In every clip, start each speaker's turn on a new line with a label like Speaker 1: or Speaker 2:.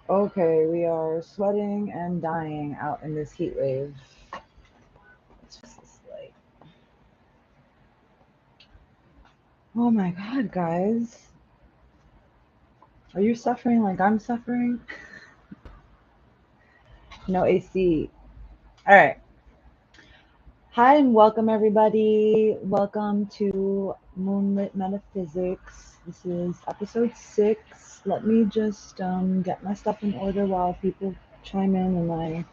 Speaker 1: Okay, we are sweating and dying out in this heat wave. Let's fix this light. Oh my god, guys. Are you suffering like I'm suffering? No AC. Alright. Hi and welcome everybody. Welcome to Moonlit Metaphysics. This is episode 6. Let me just get my stuff in order while people chime in and I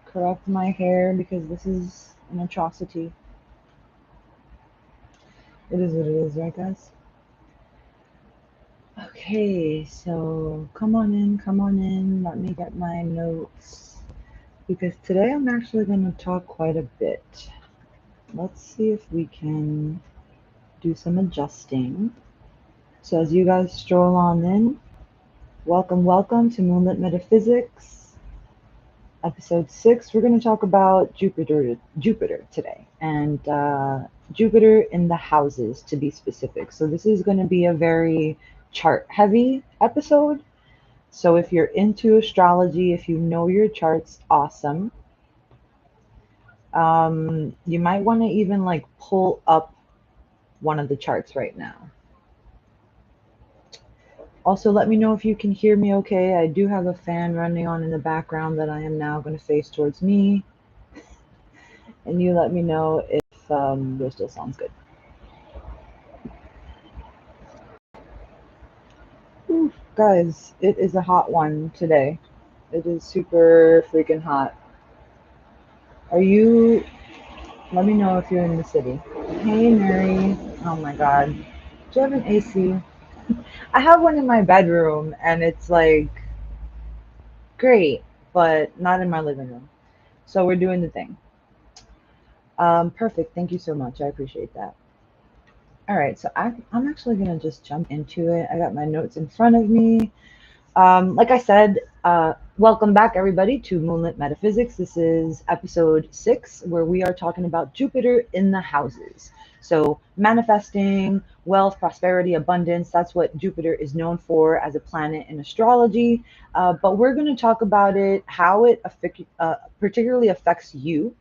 Speaker 1: correct my hair because this is an atrocity. It is what it is, right guys? Okay, so come on in. Let me get my notes because today I'm actually going to talk quite a bit. Let's see if we can do some adjusting. So, as you guys stroll on in, welcome to Moonlit Metaphysics, episode 6. We're going to talk about Jupiter today, and Jupiter in the houses to be specific. So, this is going to be a very chart heavy episode. So if you're into astrology, if you know your charts, awesome. You might want to even like pull up one of the charts right now. Also, let me know if you can hear me okay. I do have a fan running on in the background that I am now going to face towards me. And you let me know if yours still sounds good. Ooh, guys, it is a hot one today. It is super freaking hot. Are you, let me know if you're in the city. Hey, Mary. Oh my God. Do you have an AC? I have one in my bedroom and it's like great, but not in my living room. So we're doing the thing. Perfect. Thank you so much. I appreciate that. All right. So I'm actually going to just jump into it. I got my notes in front of me. Like I said, welcome back, everybody, to Moonlit Metaphysics. This is episode 6, where we are talking about Jupiter in the houses. So, manifesting wealth, prosperity, abundance, that's what Jupiter is known for as a planet in astrology. But we're going to talk about it, how it particularly affects you.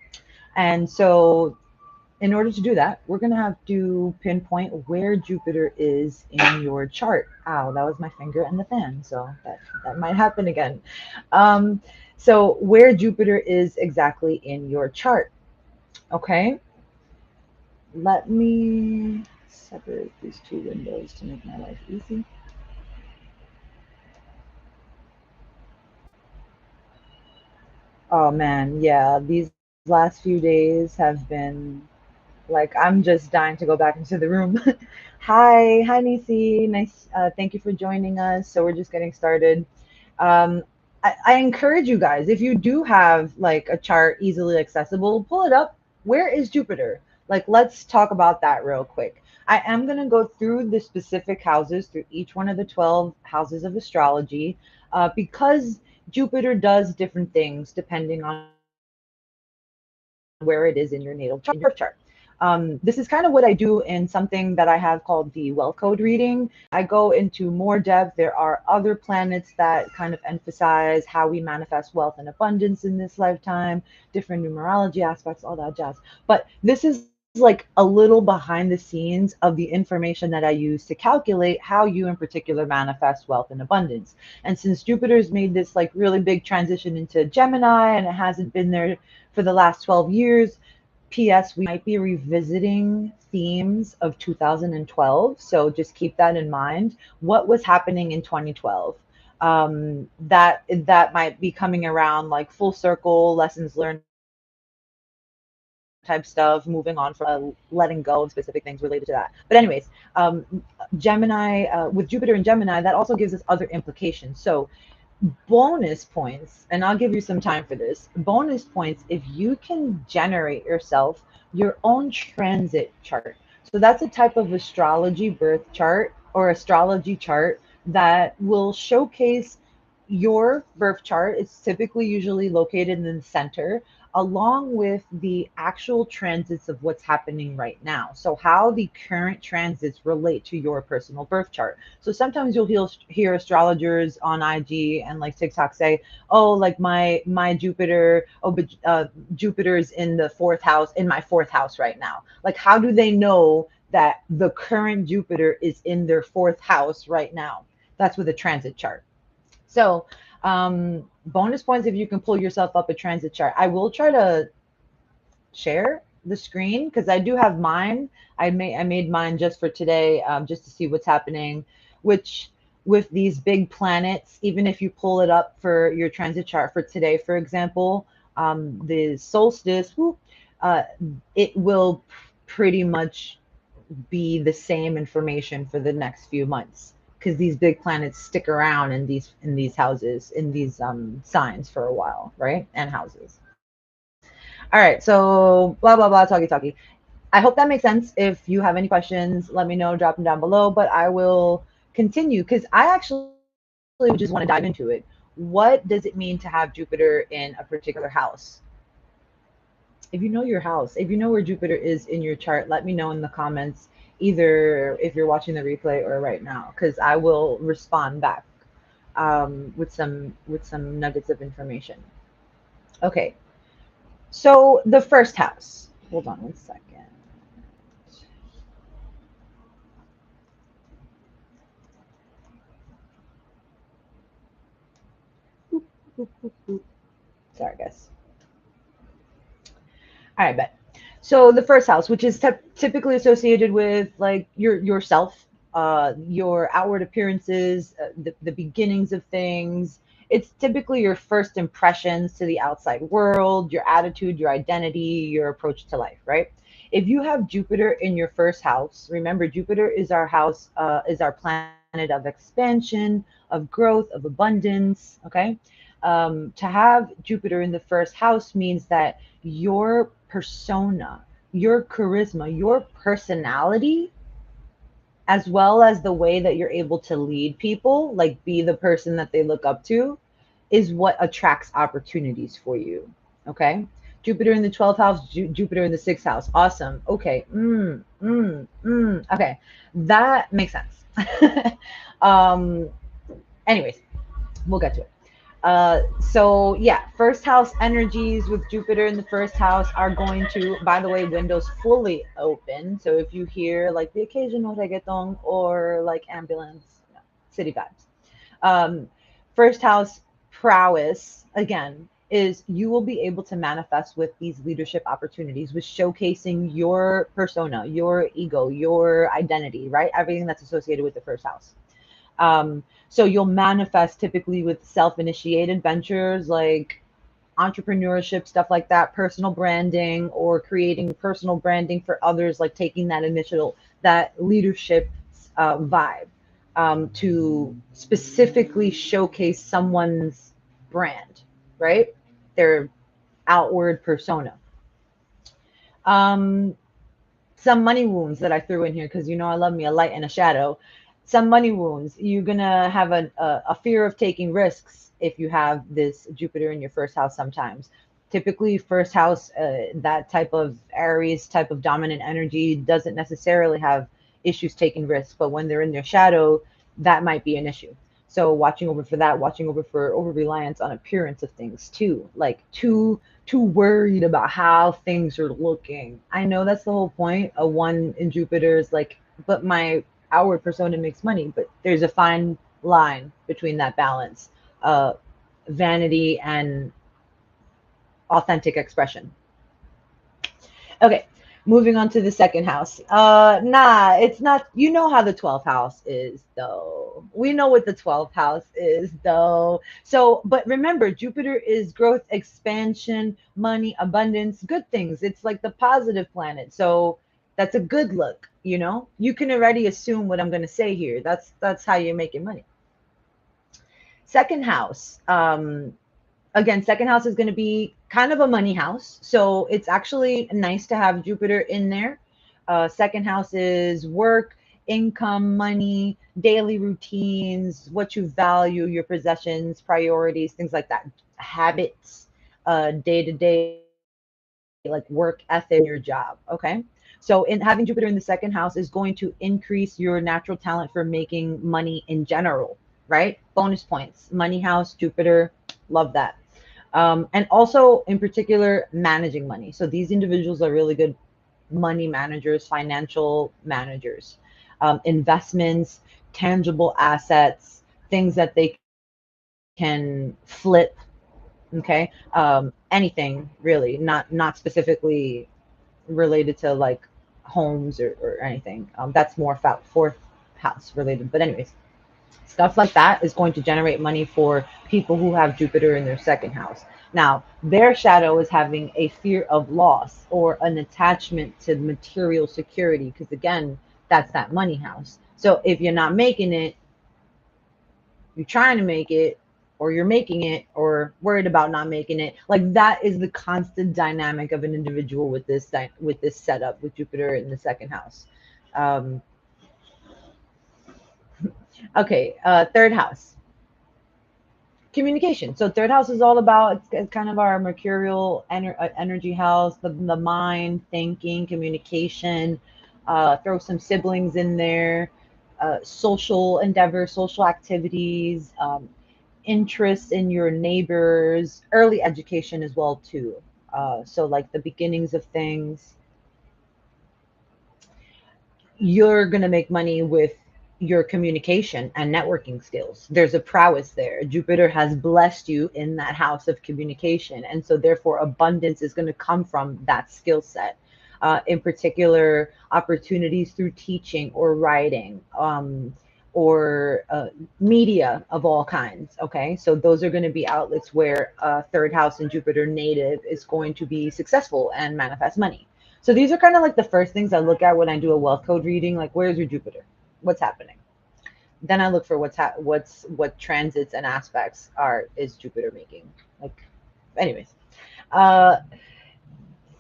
Speaker 1: And so, in order to do that, we're going to have to pinpoint where Jupiter is in your chart. Ow, that was my finger and the fan, so that might happen again. Um, so where Jupiter is exactly in your chart, okay? Let me separate these two windows to make my life easy. Oh man, yeah, these last few days have been like I'm just dying to go back into the room. Hi Nisi. Nice. Thank you for joining us. So we're just getting started. I encourage you guys, if you do have like a chart easily accessible, pull it up. Where is Jupiter? Like, let's talk about that real quick. I am going to go through the specific houses, through each one of the 12 houses of astrology, because Jupiter does different things depending on where it is in your natal chart, in your birth chart. This is kind of what I do in something that I have called the Well Code reading. I go into more depth. There are other planets that kind of emphasize how we manifest wealth and abundance in this lifetime, different numerology aspects, all that jazz. But this is like a little behind the scenes of the information that I use to calculate how you in particular manifest wealth and abundance. And since Jupiter's made this like really big transition into Gemini and it hasn't been there for the last 12 years, PS, we might be revisiting themes of 2012. So just keep that in mind. What was happening in 2012? That might be coming around like full circle, lessons learned type stuff, moving on from letting go of specific things related to that. But anyways, Gemini, with Jupiter and Gemini, that also gives us other implications. So bonus points, and I'll give you some time for this. Bonus points if you can generate yourself your own transit chart. So that's a type of astrology birth chart or astrology chart that will showcase your birth chart. It's typically usually located in the center. along with the actual transits of what's happening right now. So how the current transits relate to your personal birth chart. So sometimes you'll hear astrologers on IG and like TikTok say, "Oh, like my Jupiter, oh, but Jupiter's in the fourth house, in my fourth house right now." Like, how do they know that the current Jupiter is in their fourth house right now? That's with a transit chart. So, bonus points if you can pull yourself up a transit chart. I will try to share the screen because I do have mine. I made mine just for today, just to see what's happening. Which with these big planets, even if you pull it up for your transit chart for today, for example, the solstice, uh, it will pretty much be the same information for the next few months because these big planets stick around in these houses, in these signs for a while, right? And houses. All right, so blah blah blah, talkie. I hope that makes sense. If you have any questions, let me know, drop them down below. But I will continue because I actually just want to dive into it. What does it mean to have Jupiter in a particular house? If you know your house, if you know where Jupiter is in your chart, let me know in the comments, either if you're watching the replay or right now, because I will respond back with some nuggets of information. Okay, so the first house. Hold on one second. Sorry, guys. All right, bet. So the first house, which is typically associated with like yourself, your outward appearances, the beginnings of things. It's typically your first impressions to the outside world, your attitude, your identity, your approach to life, right? If you have Jupiter in your first house, remember Jupiter is our house, is our planet of expansion, of growth, of abundance. Okay, to have Jupiter in the first house means that your persona, your charisma, your personality, as well as the way that you're able to lead people, like be the person that they look up to, is what attracts opportunities for you. Okay. Jupiter in the 12th house, Jupiter in the 6th house. Awesome. Okay. Okay. That makes sense. um, anyways, we'll get to it. So yeah, first house energies with Jupiter in the first house are going to, by the way, windows fully open. So if you hear like the occasional reggaeton or like ambulance, city vibes. Um, First house prowess, again, is you will be able to manifest with these leadership opportunities, with showcasing your persona, your ego, your identity, right? Everything that's associated with the first house. So you'll manifest typically with self-initiated ventures like entrepreneurship, stuff like that, personal branding, or creating personal branding for others, like taking that initial, that leadership vibe, to specifically showcase someone's brand, right? Their outward persona. Um, some money wounds that I threw in here because you know I love me a light and a shadow. Some money wounds. You're gonna have a fear of taking risks if you have this Jupiter in your first house. Sometimes, typically, first house, that type of Aries type of dominant energy doesn't necessarily have issues taking risks, but when they're in their shadow, that might be an issue. So watching over for that, watching over for over reliance on appearance of things too, like too worried about how things are looking. I know that's the whole point. A one in Jupiter is like, but my outward persona makes money, but there's a fine line between that balance, uh, vanity and authentic expression. Okay, moving on to the second house. Nah, it's not. You know how the 12th house is, though. We know what the 12th house is, though. So, but remember, Jupiter is growth, expansion, money, abundance, good things. It's like the positive planet. So that's a good look. You know, you can already assume what I'm going to say here. That's how you're making money. Second house. Again, second house is going to be kind of a money house. So it's actually nice to have Jupiter in there. Second house is work, income, money, daily routines, what you value, your possessions, priorities, things like that, habits, day to day like work ethic in your job. Okay. So in having Jupiter in the second house is going to increase your natural talent for making money in general, right? Bonus points, money house, Jupiter, love that. And also in particular, managing money. So these individuals are really good money managers, financial managers, investments, tangible assets, things that they can flip. Okay, anything really, not specifically related to like homes or anything. That's more fourth house related. But anyways, stuff like that is going to generate money for people who have Jupiter in their second house. Now, their shadow is having a fear of loss or an attachment to material security, because again, that's that money house. So if you're not making it, you're trying to make it, or you're making it, or worried about not making it, like that is the constant dynamic of an individual with this setup with Jupiter in the second house. Um, okay, third house, communication. So third house is all about, it's kind of our mercurial energy house, the mind, thinking, communication. Throw some siblings in there, social endeavors, social activities, interest in your neighbors, early education as well too. So like the beginnings of things, you're going to make money with your communication and networking skills. There's a prowess there. Jupiter has blessed you in that house of communication. And so, therefore, abundance is going to come from that skill set. In particular, opportunities through teaching or writing, or media of all kinds. Okay. So, those are going to be outlets where third house and Jupiter native is going to be successful and manifest money. So these are kind of like the first things I look at when I do a wealth code reading, like where's your Jupiter? What's happening? Then I look for what transits and aspects is Jupiter making. Like, anyways, uh,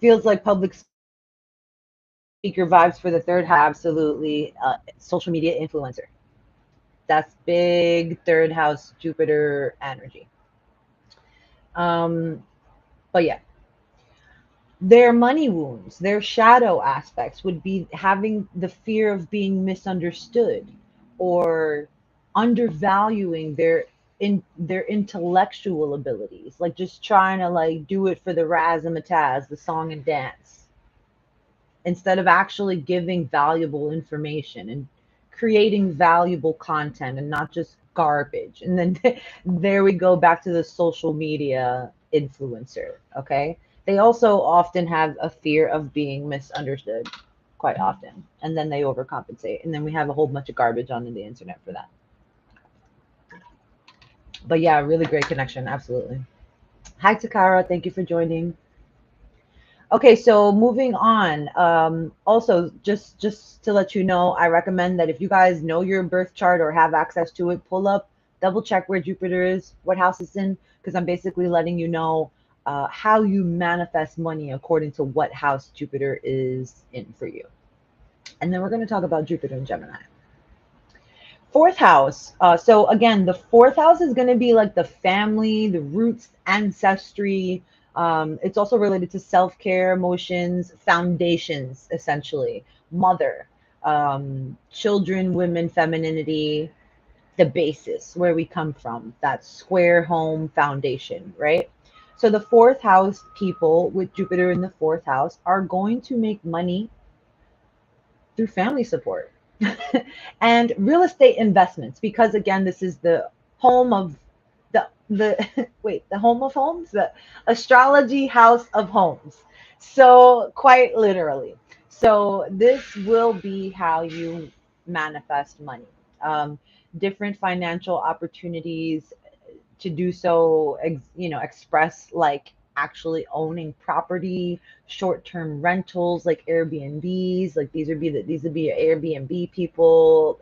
Speaker 1: feels like public speaker vibes for the third house. Absolutely, social media influencer. That's big third house Jupiter energy. Um, but yeah, their money wounds, their shadow aspects would be having the fear of being misunderstood or undervaluing their intellectual abilities, like just trying to like do it for the razzmatazz, the song and dance, instead of actually giving valuable information and creating valuable content and not just garbage. And then there we go back to the social media influencer. Okay. They also often have a fear of being misunderstood quite often. And then they overcompensate. And then we have a whole bunch of garbage on the internet for that. But yeah, really great connection. Absolutely. Hi, Takara. Thank you for joining. Okay, so moving on. Also, just to let you know, I recommend that if you guys know your birth chart or have access to it, pull up, double check where Jupiter is, what house it's in, because I'm basically letting you know how you manifest money according to what house Jupiter is in for you. And then we're going to talk about Jupiter and Gemini. Fourth house. So again, the fourth house is going to be like the family, the roots, ancestry. It's also related to self-care, emotions, foundations, essentially. Mother, children, women, femininity, the basis, where we come from, that square home foundation, right? So the fourth house people with Jupiter in the fourth house are going to make money through family support and real estate investments, because again, this is the home of the wait, the home of homes, the astrology house of homes. So quite literally. So this will be how you manifest money. Um, Different financial opportunities to do so, express like actually owning property, short-term rentals like Airbnbs, like these would be your Airbnb people.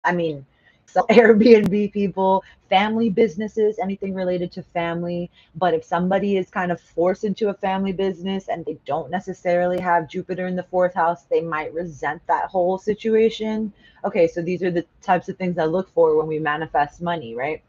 Speaker 1: I mean, some Airbnb people, family businesses, anything related to family. But if somebody is kind of forced into a family business and they don't necessarily have Jupiter in the fourth house, they might resent that whole situation. Okay, so these are the types of things I look for when we manifest money, right?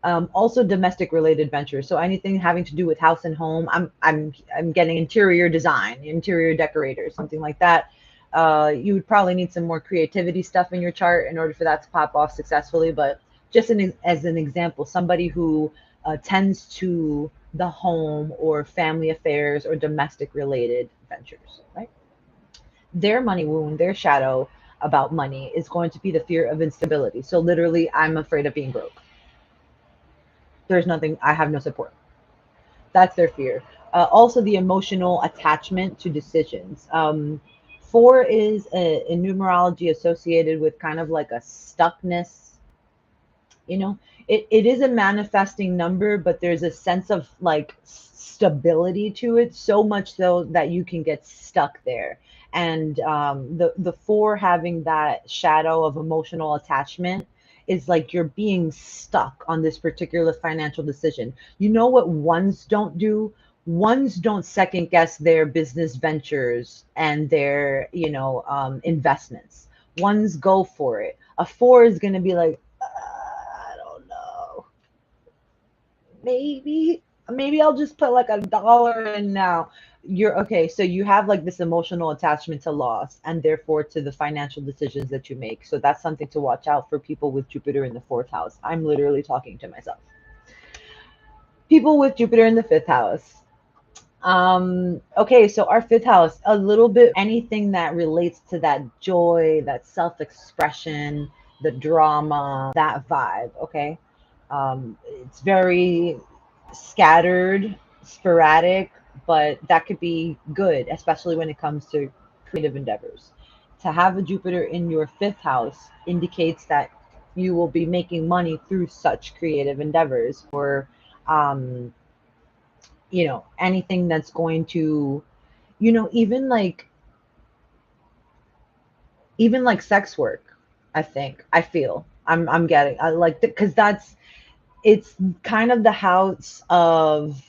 Speaker 1: Also domestic related ventures. So anything having to do with house and home. I'm getting interior design, interior decorator, something like that. You would probably need some more creativity stuff in your chart in order for that to pop off successfully. But just as an example, somebody who tends to the home or family affairs or domestic related ventures, right? Their money wound, their shadow about money is going to be the fear of instability. So literally, I'm afraid of being broke. There's nothing, I have no support. That's their fear. Also, the emotional attachment to decisions. Four is in numerology associated with kind of like a stuckness. You know, it is a manifesting number, but there's a sense of like stability to it, so much so that you can get stuck there. And the four having that shadow of emotional attachment is like you're being stuck on this particular financial decision. You know what ones don't do? Ones don't second guess their business ventures and their, investments. Ones go for it. A four is going to be like, I don't know. Maybe I'll just put like $1 in now. You're okay. So you have like this emotional attachment to loss and therefore to the financial decisions that you make. So that's something to watch out for people with Jupiter in the fourth house. I'm literally talking to myself. People with Jupiter in the fifth house. Okay, so our fifth house, a little bit anything that relates to that joy, that self-expression, the drama, that vibe, okay? It's very scattered, sporadic, but that could be good, especially when it comes to creative endeavors. To have a Jupiter in your fifth house indicates that you will be making money through such creative endeavors or um, anything that's going to, even like sex work. I feel I'm getting I like because it's kind of the house of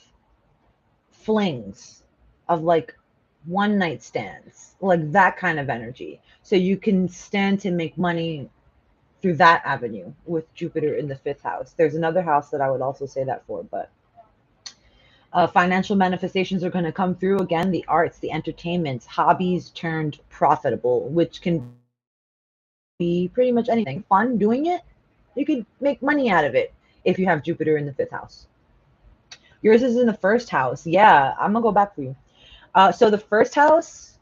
Speaker 1: flings, of like one night stands, like that kind of energy. So you can stand to make money through that avenue with Jupiter in the fifth house. There's another house that I would also say that for, but financial manifestations are going to come through again, the arts, the entertainments, hobbies turned profitable, which can be pretty much anything. Fun doing it, you could make money out of it if you have Jupiter in the fifth house. Yours is in the first house. Yeah, I'm gonna go back for you. So the first house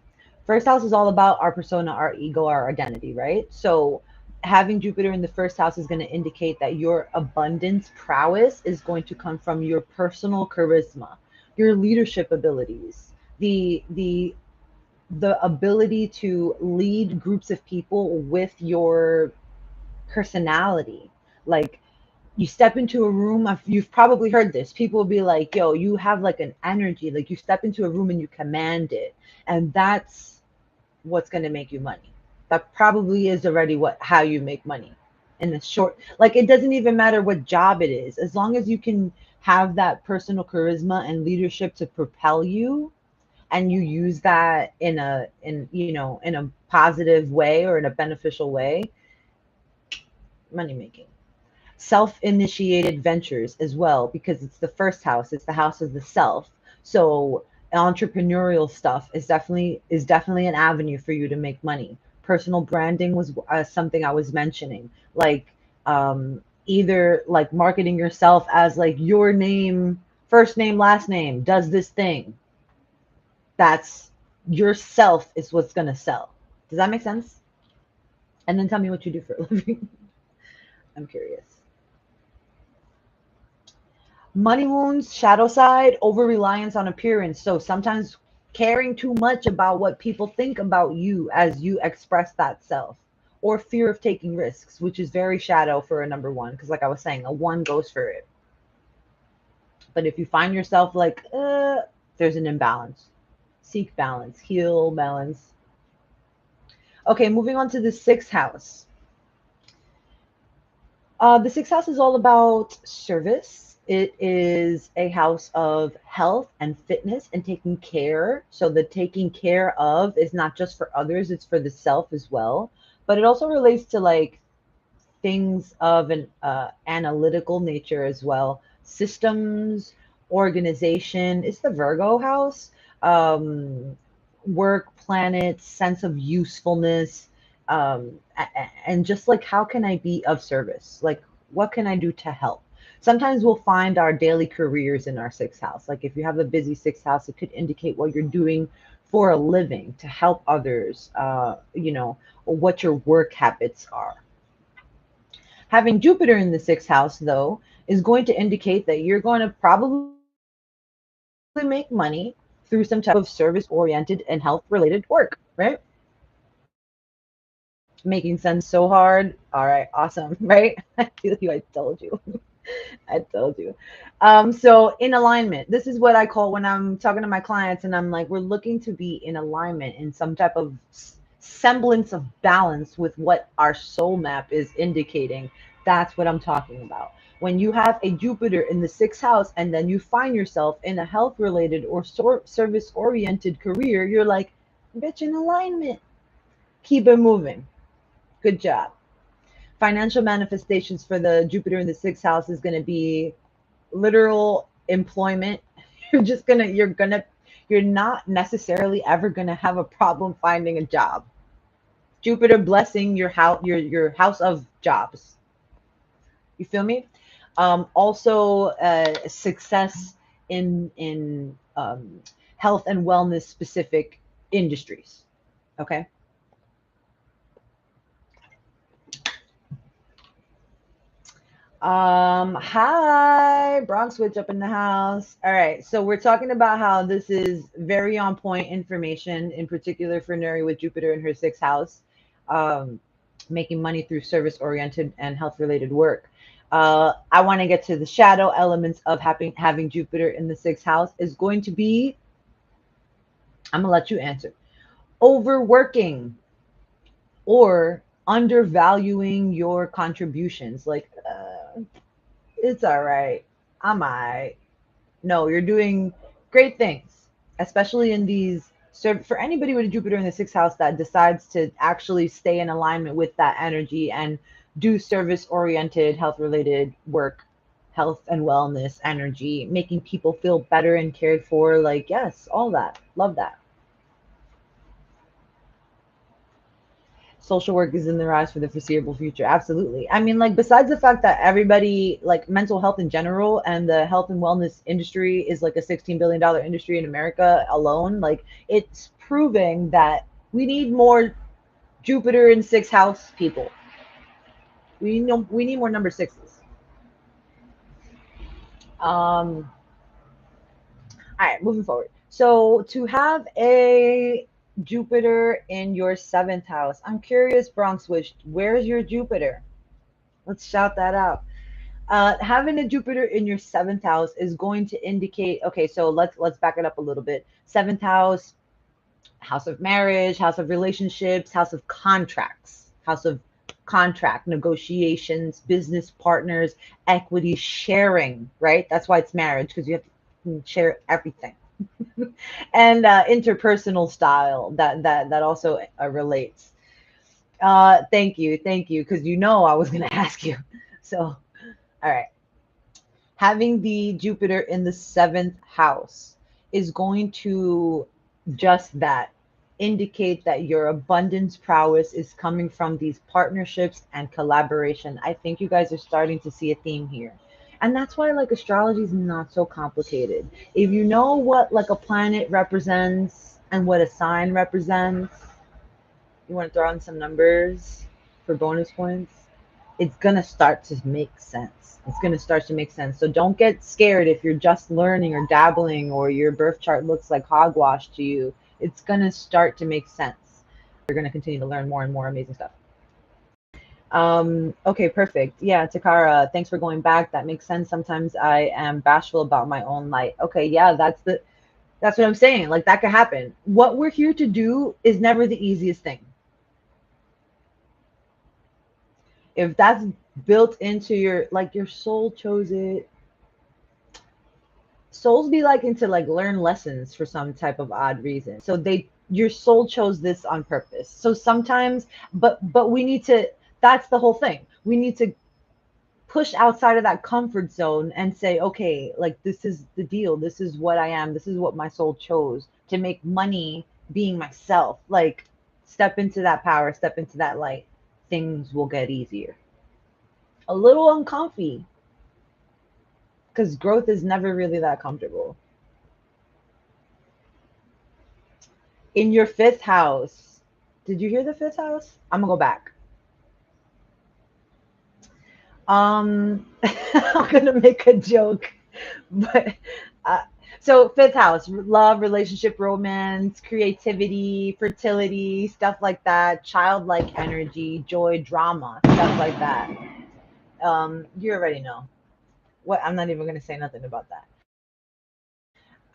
Speaker 1: is all about our persona, our ego, our identity, right? So having Jupiter in the first house is going to indicate that your abundance prowess is going to come from your personal charisma, your leadership abilities, the ability to lead groups of people with your personality. Like you step into a room, you've probably heard this. People will be like, yo, you have like an energy, like you step into a room and you command it. And that's what's going to make you money. That probably is already how you make money in the short. Like it doesn't even matter what job it is, as long as you can have that personal charisma and leadership to propel you, and you use that in a positive way or in a beneficial way. Money making. Self-initiated ventures as well, because it's the first house, it's the house of the self. So entrepreneurial stuff is definitely an avenue for you to make money. Personal branding was something I was mentioning, like either like marketing yourself as like your name, first name, last name does this thing. That's yourself is what's going to sell. Does that make sense? And then tell me what you do for a living. I'm curious. Money wounds, shadow side, over reliance on appearance. So sometimes caring too much about what people think about you as you express that self, or fear of taking risks, which is very shadow for a number one. Because, like I was saying, a one goes for it. But if you find yourself like, there's an imbalance, seek balance, heal balance. Okay, moving on to the sixth house. The sixth house is all about service. It is a house of health and fitness and taking care. So the taking care of is not just for others, it's for the self as well. But it also relates to like things of an analytical nature as well. Systems, organization. It's the Virgo house. Um, Work, planets, sense of usefulness, and just like how can I be of service? Like what can I do to help? Sometimes we'll find our daily careers in our sixth house. Like if you have a busy sixth house, it could indicate what you're doing for a living to help others, or what your work habits are. Having Jupiter in the sixth house, though, is going to indicate that you're going to probably make money through some type of service oriented and health related work, right? Making sense so hard. All right, awesome, right? I feel you. I told you. I told you. So in alignment, this is what I call when I'm talking to my clients and I'm like, we're looking to be in alignment in some type of semblance of balance with what our soul map is indicating. That's what I'm talking about. When you have a Jupiter in the sixth house and then you find yourself in a health related or service oriented career, you're like, bitch, in alignment. Keep it moving. Good job. Financial manifestations for the Jupiter in the sixth house is going to be literal employment. You're not necessarily ever going to have a problem finding a job. Jupiter blessing your house of jobs. You feel me? Also, success in health and wellness specific industries. Okay. Hi, Bronx Witch up in the house. All right, so we're talking about how this is very on point information, in particular for Nuri with Jupiter in her sixth house, um, making money through service oriented and health related work. I want to get to the shadow elements of having Jupiter in the sixth house is going to be, I'm gonna let you answer. Overworking or undervaluing your contributions. Like, it's all right. I'm all right. No, you're doing great things, especially in these. So for anybody with a Jupiter in the sixth house that decides to actually stay in alignment with that energy and do service oriented, health related work, health and wellness energy, making people feel better and cared for, like, yes, all that. Love that. Social work is in the rise for the foreseeable future. Absolutely. I mean, like, besides the fact that everybody, like, mental health in general and the health and wellness industry is like a $16 billion industry in America alone, like, it's proving that we need more Jupiter in sixth house people. We need more number sixes. All right, moving forward. So to have a Jupiter in your seventh house, I'm curious, Bronx Witch, where's your Jupiter? Let's shout that out. Having a Jupiter in your seventh house is going to indicate. Okay, so let's back it up a little bit. Seventh house, house of marriage, house of relationships, house of contracts, house of contract negotiations, business partners, equity sharing. Right. That's why it's marriage, because you have to share everything. And interpersonal style that also relates. Thank you, because I was going to ask you. So, all right. Having the Jupiter in the seventh house is going to just that indicate that your abundance prowess is coming from these partnerships and collaboration. I think you guys are starting to see a theme here. And that's why, like, astrology is not so complicated. If you know what, like, a planet represents and what a sign represents, you want to throw in some numbers for bonus points, it's going to start to make sense. It's going to start to make sense. So don't get scared if you're just learning or dabbling or your birth chart looks like hogwash to you. It's going to start to make sense. You're going to continue to learn more and more amazing stuff. Okay, perfect. Yeah, Takara, thanks for going back. That makes sense. Sometimes I am bashful about my own light. Okay, yeah, that's what I'm saying. Like, that could happen. What we're here to do is never the easiest thing. If that's built into your soul chose it. Souls be liking to, like, learn lessons for some type of odd reason. So your soul chose this on purpose. So sometimes, but we need to, that's the whole thing. We need to push outside of that comfort zone and say, okay, like this is the deal. This is what I am. This is what my soul chose to make money being myself. Like, step into that power, step into that light. Things will get easier. A little uncomfy because growth is never really that comfortable. In your fifth house, did you hear the fifth house? I'm gonna go back. I'm gonna make a joke, but uh, so fifth house, love, relationship, romance, creativity, fertility, stuff like that, childlike energy, joy, drama, stuff like that. You already know. What, I'm not even gonna say nothing about that.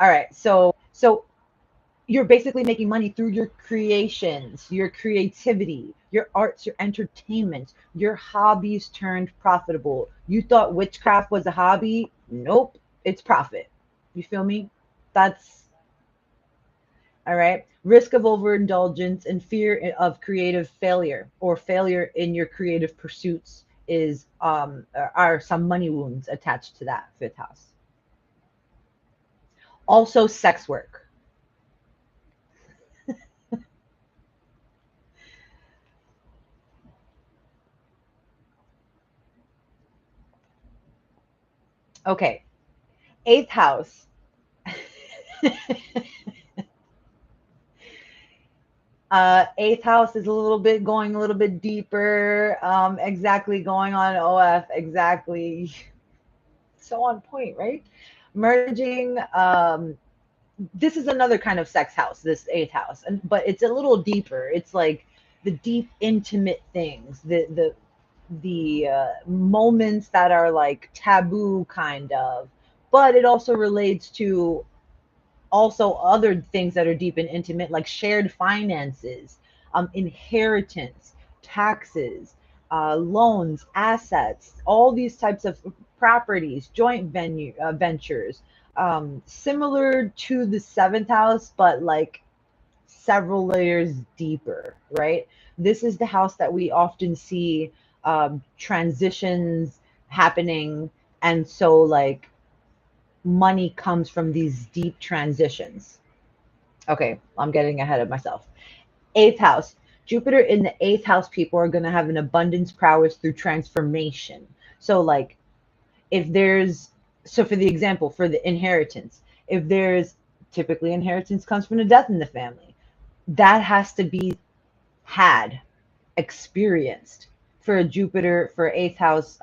Speaker 1: All right, so you're basically making money through your creations, your creativity, your arts, your entertainment, your hobbies turned profitable. You thought witchcraft was a hobby? Nope, it's profit. You feel me? That's all right. Risk of overindulgence and fear of creative failure or failure in your creative pursuits is are some money wounds attached to that fifth house. Also, sex work. Okay, eighth house. Eighth house is a little bit going a little bit deeper. Exactly going on OF. Exactly. So on point, right? Merging. This is another kind of sex house. This eighth house, and but it's a little deeper. It's like the deep, intimate things. The moments that are like taboo, kind of. But it also relates to also other things that are deep and intimate, like shared finances, inheritance, taxes, loans, assets, all these types of properties, joint ventures, similar to the seventh house, but like several layers deeper, right? This is the house that we often see transitions happening. And so, like, money comes from these deep transitions. Okay, I'm getting ahead of myself. Eighth house. Jupiter in the eighth house, people are going to have an abundance prowess through transformation. So, like, if there's, so for the example, for the inheritance, if there's typically inheritance comes from a death in the family, that has to be had, experienced for a Jupiter, for eighth house,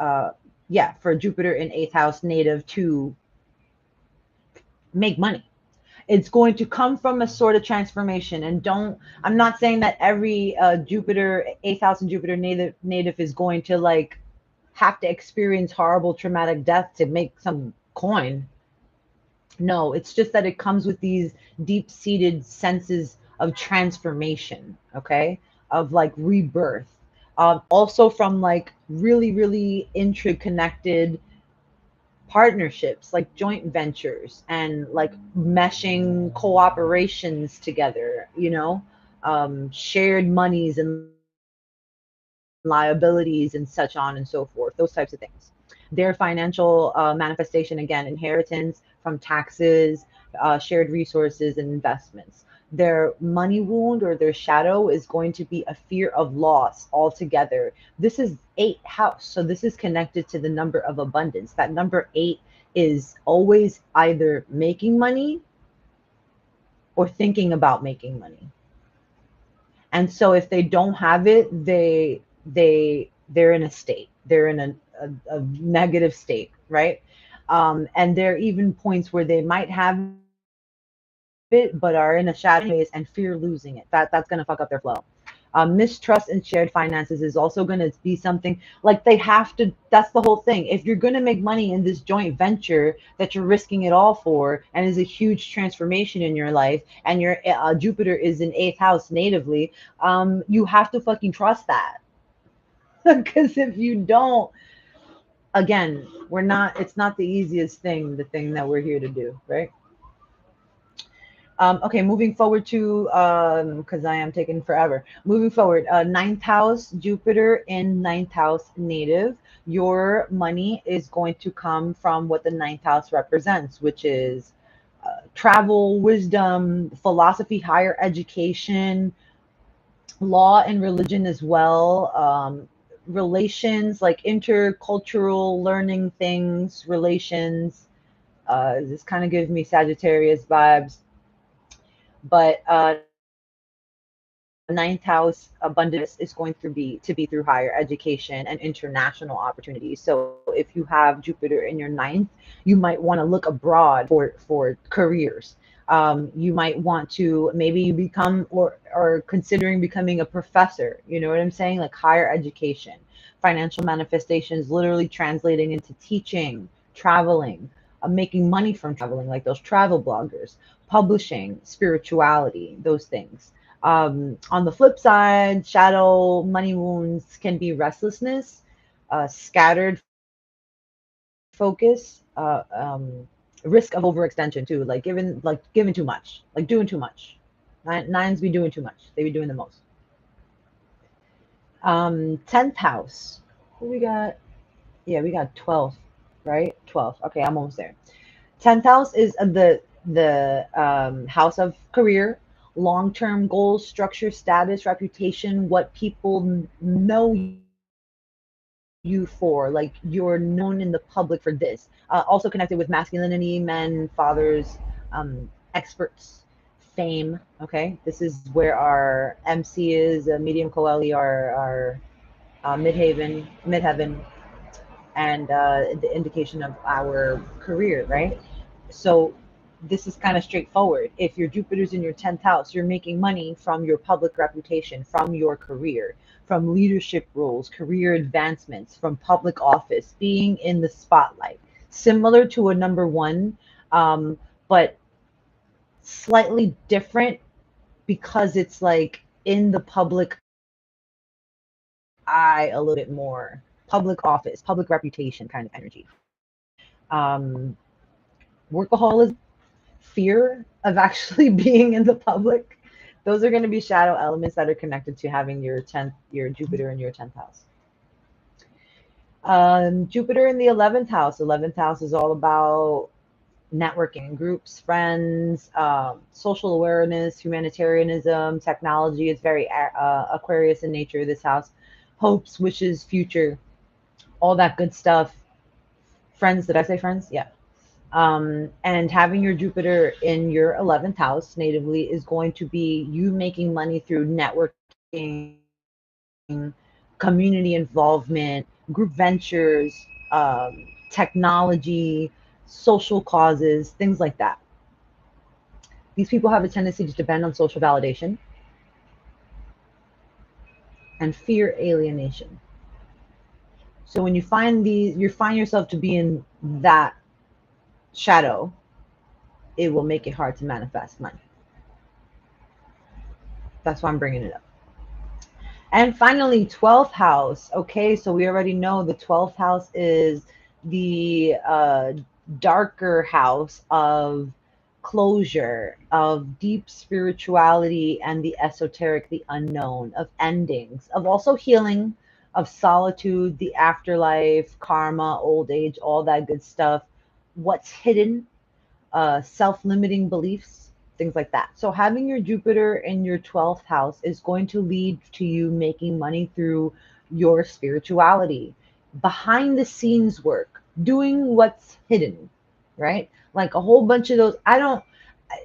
Speaker 1: yeah, for a Jupiter in eighth house native to make money. It's going to come from a sort of transformation. And don't, I'm not saying that every Jupiter, eighth house and Jupiter native is going to like have to experience horrible traumatic death to make some coin. No, it's just that it comes with these deep seated senses of transformation, okay, of like rebirth. Also from like really, really interconnected partnerships, like joint ventures and like meshing cooperations together, shared monies and liabilities and such on and so forth, those types of things. Their financial manifestation, again, inheritance from taxes, shared resources, and investments. Their money wound or their shadow is going to be a fear of loss altogether. This is eight house. So this is connected to the number of abundance. That number eight is always either making money or thinking about making money. And so if they don't have it, they're in a state. They're in a negative state, right? And there are even points where they might have it, but are in a shadow phase and fear losing it. That's going to fuck up their flow. Mistrust in shared finances is also going to be something like they have to. That's the whole thing. If you're going to make money in this joint venture that you're risking it all for, and is a huge transformation in your life, and your Jupiter is in eighth house natively, you have to fucking trust that. Because if you don't, again, it's not the easiest thing, the thing that we're here to do, right? Okay, moving forward to because I am taking forever. Moving forward, ninth house, Jupiter in ninth house native. Your money is going to come from what the ninth house represents, which is travel, wisdom, philosophy, higher education, law and religion as well. Relations like intercultural learning things, relations. This kind of gives me Sagittarius vibes, but ninth house abundance is going to be through higher education and international opportunities. So if you have Jupiter in your ninth, you might want to look abroad for careers. You might want to, maybe you become or considering becoming a professor. You know what I'm saying? Like higher education, financial manifestations, literally translating into teaching, traveling, making money from traveling, like those travel bloggers, publishing, spirituality, those things. On the flip side, shadow money wounds can be restlessness, scattered focus, risk of overextension too, like giving too much, like doing too much. Nines be doing too much. They be doing the most. 10th house. Who we got? Yeah, we got 12, right? 12. Okay, I'm almost there. 10th house is the house of career, long-term goals, structure, status, reputation, what people know you for. Like you're known in the public for this. Also connected with masculinity, men, fathers, experts, fame. Okay, this is where our MC is, medium coeli, our midheaven, and the indication of our career, right? So this is kind of straightforward. If your Jupiter's in your 10th house, you're making money from your public reputation, from your career, from leadership roles, career advancements, from public office, being in the spotlight. Similar to a number one, but slightly different because it's like in the public eye a little bit more. Public office, public reputation kind of energy. Workaholism, fear of actually being in the public. Those are going to be shadow elements that are connected to having your Jupiter in your 10th house. Jupiter in the 11th house. 11th house is all about networking, groups, friends, social awareness, humanitarianism, technology. It's very Aquarius in nature, this house. Hopes, wishes, future, all that good stuff. Friends, did I say friends? Yeah. And having your Jupiter in your 11th house natively is going to be you making money through networking, community involvement, group ventures, technology, social causes, things like that. These people have a tendency to depend on social validation and fear alienation. So when you find yourself to be in that shadow, it will make it hard to manifest money. That's why I'm bringing it up. And finally, 12th house. Okay, so we already know the 12th house is the darker house of closure, of deep spirituality and the esoteric, the unknown, of endings, of also healing, of solitude, the afterlife, karma, old age, all that good stuff. What's hidden, self-limiting beliefs, things like that. So having your Jupiter in your 12th house is going to lead to you making money through your spirituality, behind the scenes work, doing what's hidden, right? Like a whole bunch of those. I don't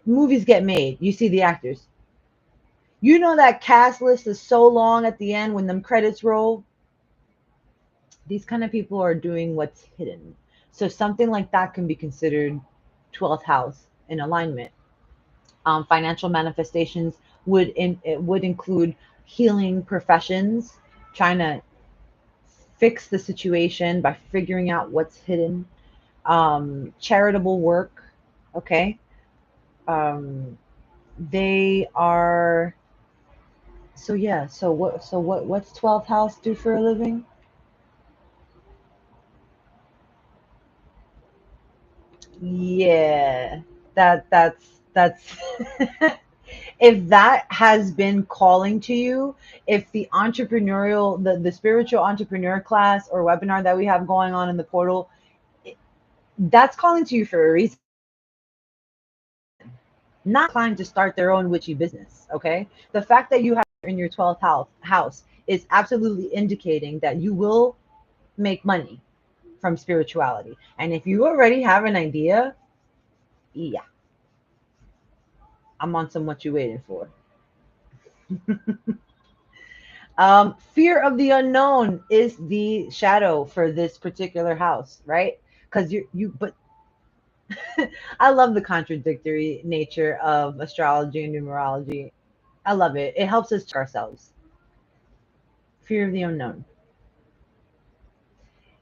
Speaker 1: Movies get made. You see the actors. You know that cast list is so long at the end when them credits roll. These kind of people are doing what's hidden. So something like that can be considered 12th house in alignment. Financial manifestations it would include healing professions, trying to fix the situation by figuring out what's hidden. Charitable work, okay. Um, they are so yeah. What's 12th house do for a living? Yeah, that's That's if that has been calling to you, if the entrepreneurial, the spiritual entrepreneur class or webinar that we have going on in the portal, that's calling to you for a reason. Not inclined to start their own witchy business. Okay, the fact that you have in your 12th house is absolutely indicating that you will make money from spirituality. And if you already have an idea, yeah, I'm on some what you waiting for. Fear of the unknown is the shadow for this particular house, right? Because but I love the contradictory nature of astrology and numerology. I love it. It helps us check ourselves. Fear of the unknown.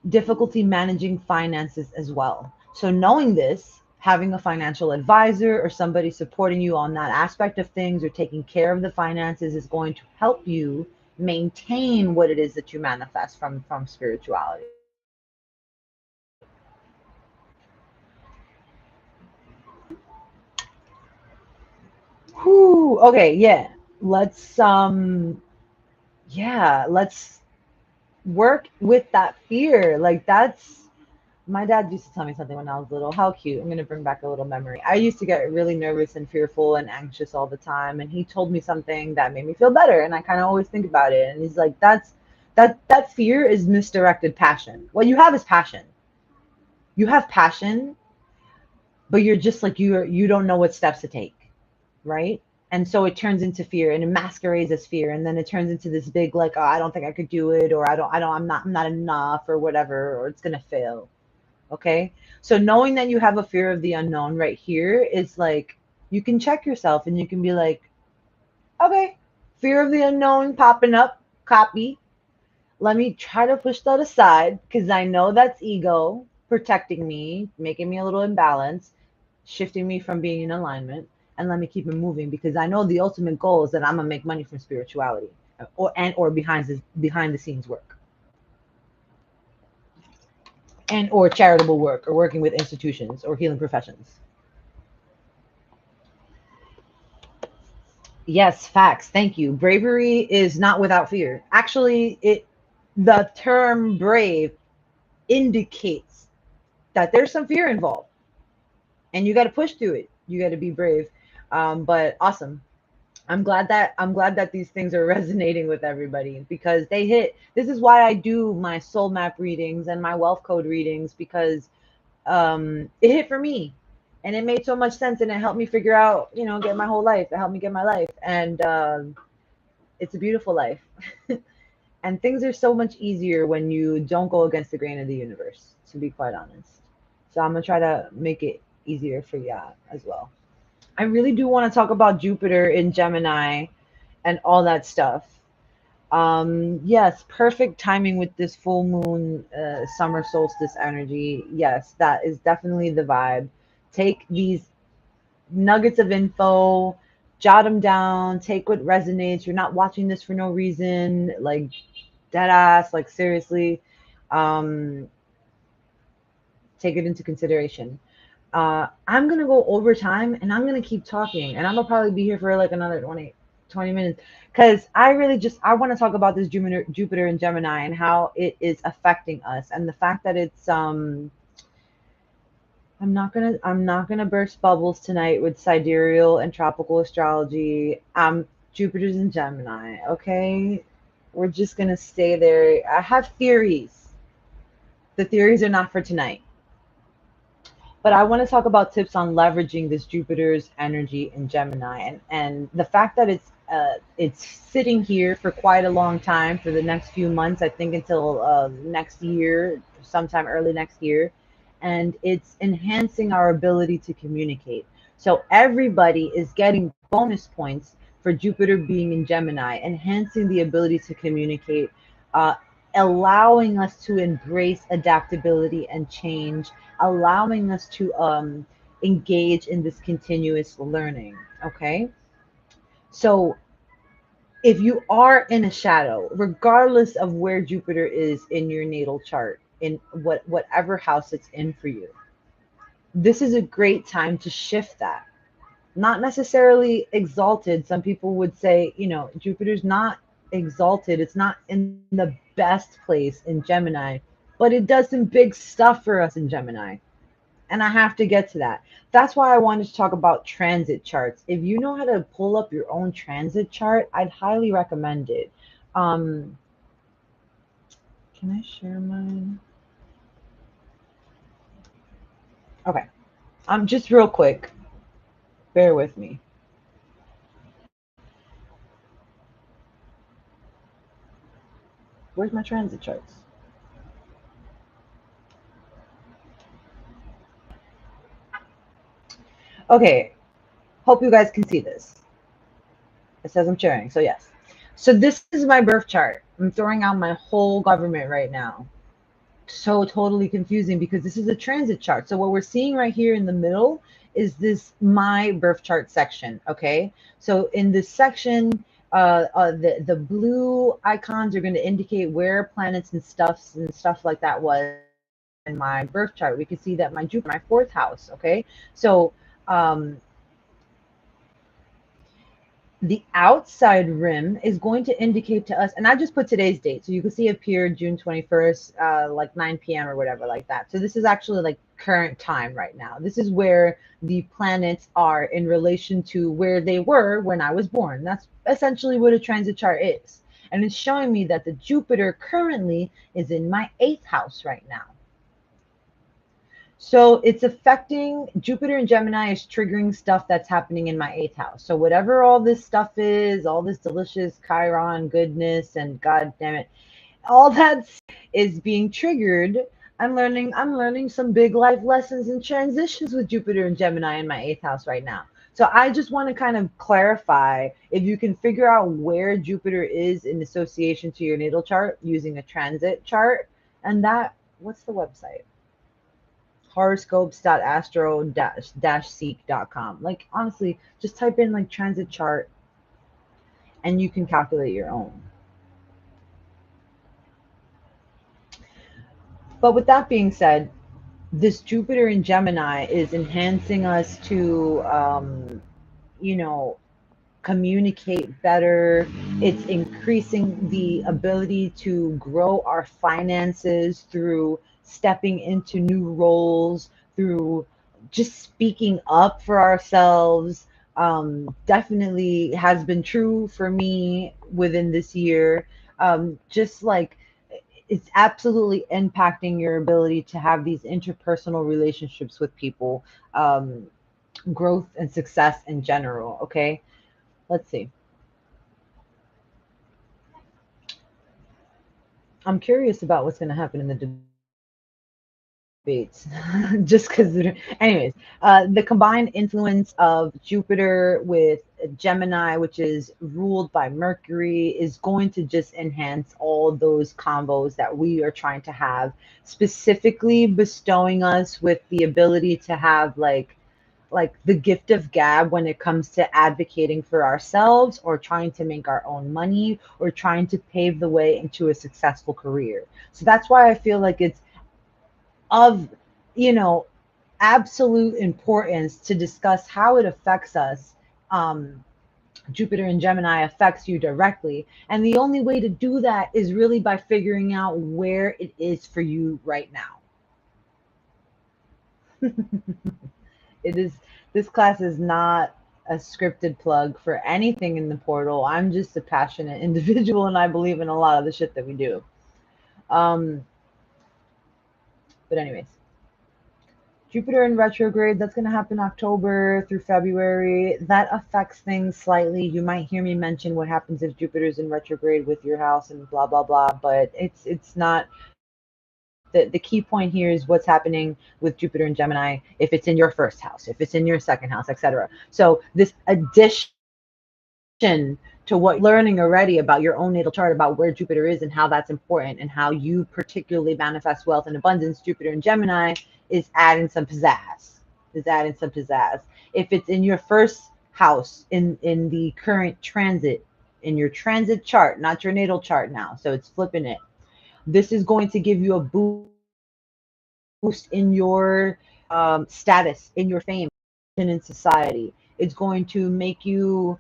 Speaker 1: Difficulty managing finances as well. So knowing this, having a financial advisor or somebody supporting you on that aspect of things or taking care of the finances is going to help you maintain what it is that you manifest from spirituality. Whew, okay, yeah. Let's yeah, let's work with that fear. Like that's my dad used to tell me something when I was little. How cute. I'm gonna bring back a little memory. I used to get really nervous and fearful and anxious all the time, and he told me something that made me feel better, and I kind of always think about it. And he's like, that fear is misdirected passion. What you have is passion. You have passion, but you're just like you don't know what steps to take, right? And so it turns into fear and it masquerades as fear, and then it turns into this big like, oh, I don't think I could do it, or I'm not enough, or whatever, or it's gonna fail. Okay, so knowing that you have a fear of the unknown right here is like you can check yourself and you can be like, okay, fear of the unknown popping up, copy. Let me try to push that aside because I know that's ego protecting me, making me a little imbalanced, shifting me from being in alignment, and let me keep it moving because I know the ultimate goal is that I'm gonna make money from spirituality or behind the scenes work and or charitable work or working with institutions or healing professions. Yes, facts. Thank you. Bravery is not without fear. Actually, the term brave indicates that there's some fear involved and you got to push through it. You got to be brave. But awesome. I'm glad that these things are resonating with everybody because they hit. This is why I do my soul map readings and my wealth code readings because it hit for me and it made so much sense and it helped me figure out, get my whole life. It helped me get my life. And it's a beautiful life. And things are so much easier when you don't go against the grain of the universe, to be quite honest. So I'm going to try to make it easier for you as well. I really do want to talk about Jupiter in Gemini and all that stuff. Yes, perfect timing with this full moon, summer solstice energy. Yes, that is definitely the vibe. Take these nuggets of info, jot them down, take what resonates. You're not watching this for no reason, like dead ass, like seriously. Um, take it into consideration. I'm gonna go overtime and I'm gonna keep talking and I'm gonna probably be here for like another 20 minutes because I want to talk about this Jupiter and Gemini and how it is affecting us and the fact that it's I'm not gonna burst bubbles tonight with sidereal and tropical astrology. Jupiter's in Gemini, okay? We're just gonna stay there. I have theories. The theories are not for tonight. But I want to talk about tips on leveraging this Jupiter's energy in Gemini and the fact that it's sitting here for quite a long time for the next few months. I think until next year, sometime early next year, and it's enhancing our ability to communicate. So everybody is getting bonus points for Jupiter being in Gemini, enhancing the ability to communicate, uh, allowing us to embrace adaptability and change, allowing us to engage in this continuous learning. Okay. So if you are in a shadow, regardless of where Jupiter is in your natal chart, in whatever house it's in for you, this is a great time to shift that, not necessarily exalted. Some people would say, Jupiter's not exalted. It's not in the best place in Gemini, but it does some big stuff for us in Gemini. And I have to get to that. That's why I wanted to talk about transit charts. If you know how to pull up your own transit chart, I'd highly recommend it. Um, can I share mine? Okay. Just real quick. Bear with me. Where's my transit charts? Okay. Hope you guys can see this. It says I'm sharing. So yes. So this is my birth chart. I'm throwing out my whole government right now. So totally confusing because this is a transit chart. So what we're seeing right here in the middle is this my birth chart section. Okay. So in this section, the blue icons are going to indicate where planets and stuff like that was in my birth chart. We can see that my Jupiter, my fourth house. Okay. So um, the outside rim is going to indicate to us, and I just put today's date, so you can see up here June 21st, like 9 p.m. or whatever like that. So this is actually like current time right now. This is where the planets are in relation to where they were when I was born. That's essentially what a transit chart is. And it's showing me that the Jupiter currently is in my eighth house right now. So it's affecting Jupiter and Gemini is triggering stuff that's happening in my eighth house. So whatever all this stuff is, all this delicious Chiron goodness and God damn it, all that is being triggered. I'm learning some big life lessons and transitions with Jupiter and Gemini in my eighth house right now. So I just want to kind of clarify if you can figure out where Jupiter is in association to your natal chart using a transit chart. And that, what's the website? horoscopes.astro-seek.com. Like honestly, just type in like transit chart and you can calculate your own. But with that being said, this Jupiter in Gemini is enhancing us to, you know, communicate better. It's increasing the ability to grow our finances through stepping into new roles, through just speaking up for ourselves. Definitely has been true for me within this year. Just like it's absolutely impacting your ability to have these interpersonal relationships with people, growth and success in general. Okay, let's see. I'm curious about what's going to happen in the debates, just because. Anyways, the combined influence of Jupiter with Gemini, which is ruled by Mercury, is going to just enhance all those combos that we are trying to have, specifically bestowing us with the ability to have like the gift of gab when it comes to advocating for ourselves or trying to make our own money or trying to pave the way into a successful career. So that's why I feel like it's of, you know, absolute importance to discuss how it affects us. um, Jupiter and Gemini affects you directly, and the only way to do that is really by figuring out where it is for you right now. It is, this class is not a scripted plug for anything in the portal. I'm just a passionate individual and I believe in a lot of the shit that we do. Um, but anyways, Jupiter in retrograde, that's going to happen October through February. That affects things slightly. You might hear me mention what happens if Jupiter's in retrograde with your house and blah blah blah, but it's not the key point here is what's happening with Jupiter and Gemini, if it's in your first house, if it's in your second house, etc. So this addition to what you're learning already about your own natal chart, about where Jupiter is and how that's important and how you particularly manifest wealth and abundance, Jupiter and Gemini is adding some pizzazz. Is adding some pizzazz. If it's in your first house in the current transit, in your transit chart, not your natal chart now, so it's flipping it. This is going to give you a boost in your status, in your fame, in society. It's going to make you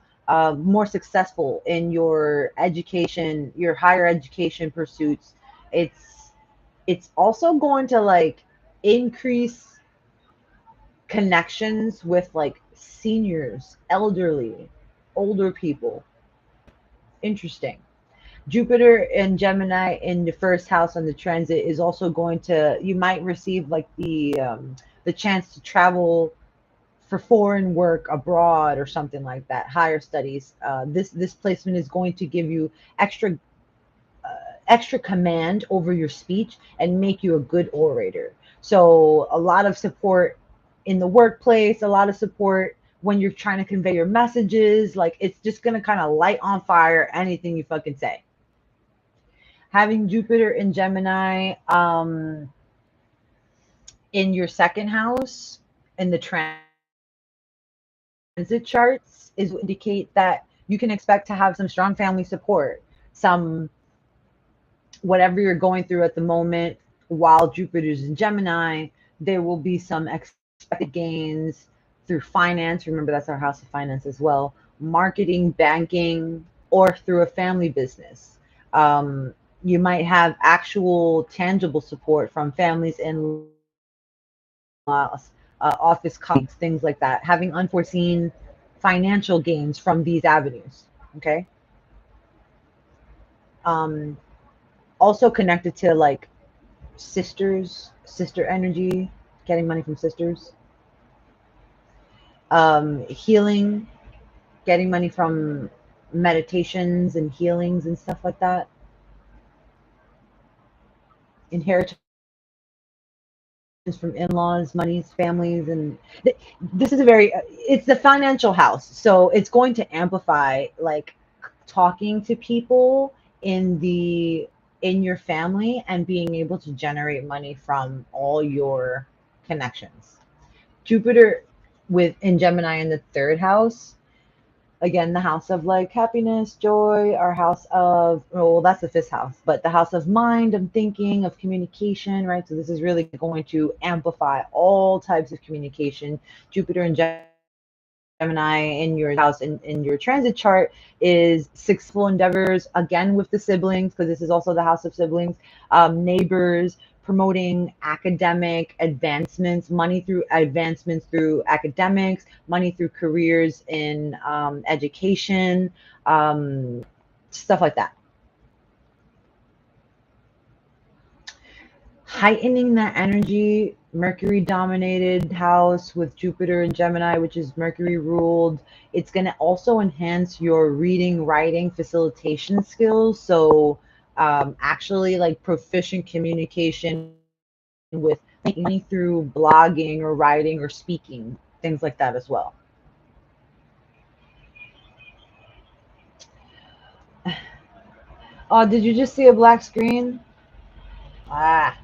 Speaker 1: more successful in your education, your higher education pursuits. It's it's also going to like increase connections with like seniors, elderly, older people. Interesting. Jupiter and Gemini in the first house on the transit is also going to, you might receive like the chance to travel for foreign work abroad or something like that, higher studies. This placement is going to give you extra extra command over your speech and make you a good orator. So a lot of support in the workplace, a lot of support when you're trying to convey your messages. Like it's just gonna kind of light on fire anything you fucking say. Having Jupiter in Gemini in your second house in the transit charts is indicate that you can expect to have some strong family support, some whatever you're going through at the moment. While Jupiter's in Gemini, there will be some expected gains through finance. Remember, that's our house of finance as well. Marketing, banking, or through a family business. You might have actual tangible support from families and office colleagues, things like that. Having unforeseen financial gains from these avenues. Okay. Um, Also connected to like sisters, sister energy, getting money from sisters, healing, getting money from meditations and healings and stuff like that, inheritance from in-laws, monies, families, and this is a very, it's the financial house, so it's going to amplify like talking to people in the in your family and being able to generate money from all your connections. Jupiter with in Gemini in the third house, again the house of like happiness, joy, our house of, well, that's the fifth house, but the house of mind, of thinking, of communication, right? So this is really going to amplify all types of communication. Jupiter and Gemini in your house in your transit chart is successful endeavors, again with the siblings, because this is also the house of siblings, neighbors, promoting academic advancements, money through advancements through academics, money through careers in education, stuff like that. Heightening that energy, Mercury dominated house with Jupiter and Gemini, which is Mercury ruled. It's going to also enhance your reading, writing, facilitation skills. So, actually, like proficient communication with making money through blogging or writing or speaking, things like that as well. Oh, did you just see a black screen? Ah,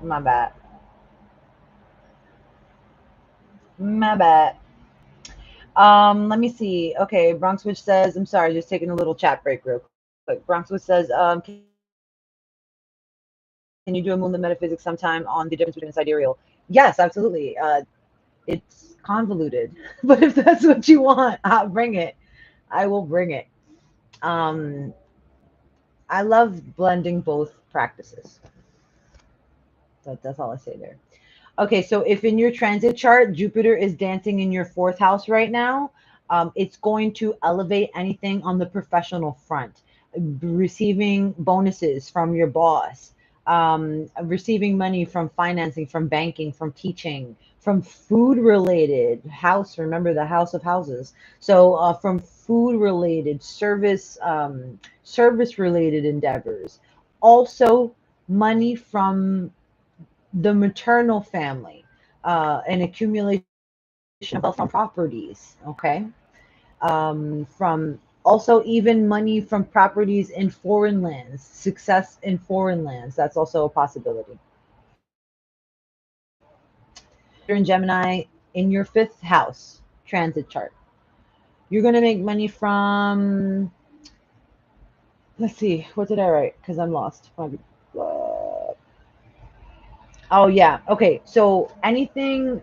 Speaker 1: my bad. My bad. Let me see. Okay, Bronxwitch says, I'm sorry, just taking a little chat break real quick. Bronxwitch says, can you do a Moonlit Metaphysics sometime on the difference between sidereal? Yes, absolutely. It's convoluted, but if that's what you want, I'll bring it. I will bring it. Um, I love blending both practices. That's all I say there. Okay, so if in your transit chart, Jupiter is dancing in your fourth house right now, it's going to elevate anything on the professional front, receiving bonuses from your boss, receiving money from financing, from banking, from teaching, from food related house. Remember the house of houses. So from food related, service related endeavors. Also, money from the maternal family, an accumulation of wealth from properties, okay? From also even money from properties in foreign lands, success in foreign lands, that's also a possibility. You're in Gemini in your fifth house transit chart. You're going to make money from, let's see, what did I write? Because I'm lost. Oh, yeah. Okay. So anything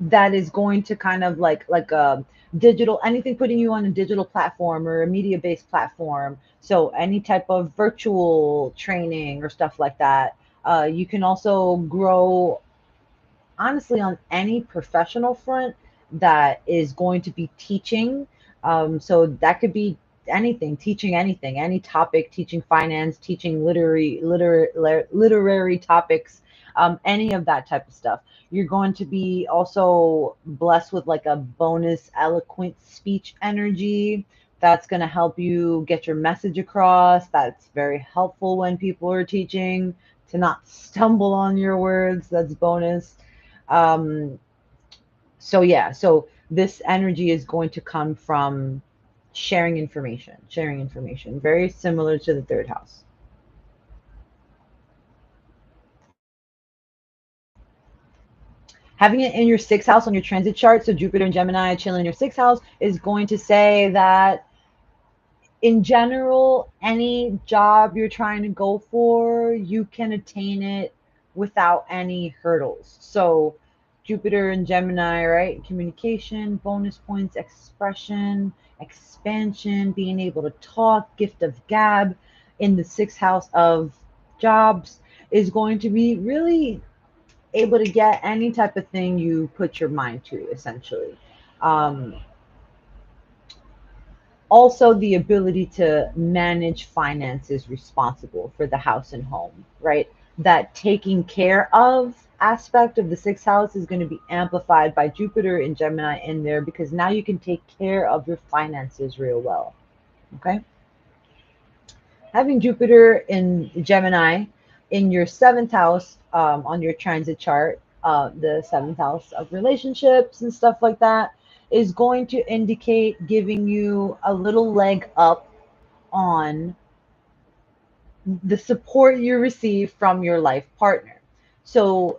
Speaker 1: that is going to kind of like a digital, anything putting you on a digital platform or a media based platform. So any type of virtual training or stuff like that. You can also grow honestly on any professional front that is going to be teaching. So that could be anything, teaching anything, any topic, teaching finance, teaching literary topics, any of that type of stuff. You're going to be also blessed with like a bonus eloquent speech energy that's going to help you get your message across. That's very helpful when people are teaching, to not stumble on your words. That's bonus. um, so yeah, so this energy is going to come from sharing information, very similar to the third house. Having it in your sixth house on your transit chart, so Jupiter and Gemini chilling in your sixth house, is going to say that in general, any job you're trying to go for, you can attain it without any hurdles. So, Jupiter and Gemini, right? Communication, bonus points, expression, expansion, being able to talk, gift of gab in the sixth house of jobs is going to be really able to get any type of thing you put your mind to, essentially. Um, Also the ability to manage finances responsible for the house and home, right? That taking care of aspect of the sixth house is going to be amplified by Jupiter and Gemini in there, because now you can take care of your finances real well. Okay. Having Jupiter in Gemini in your seventh house, on your transit chart, the seventh house of relationships and stuff like that, is going to indicate giving you a little leg up on the support you receive from your life partner. So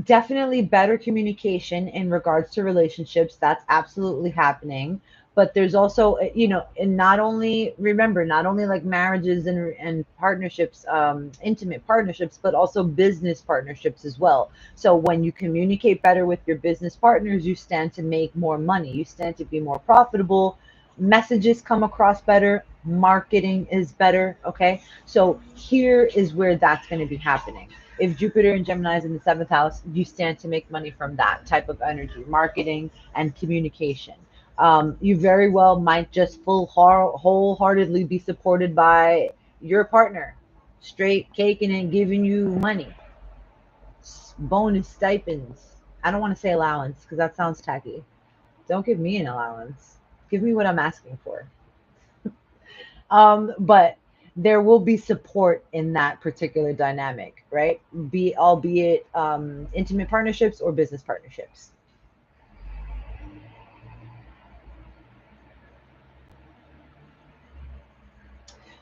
Speaker 1: definitely better communication in regards to relationships. That's absolutely happening. But there's also, and not only, remember, not only like marriages and partnerships, intimate partnerships, but also business partnerships as well. So when you communicate better with your business partners, you stand to make more money, you stand to be more profitable, messages come across better, marketing is better. Okay. So here is where that's going to be happening. If Jupiter and Gemini is in the seventh house, you stand to make money from that type of energy, marketing and communication. You very well might just wholeheartedly be supported by your partner, straight caking and giving you money, bonus stipends. I don't want to say allowance because that sounds tacky. Don't give me an allowance. Give me what I'm asking for. But there will be support in that particular dynamic, right? Be albeit intimate partnerships or business partnerships.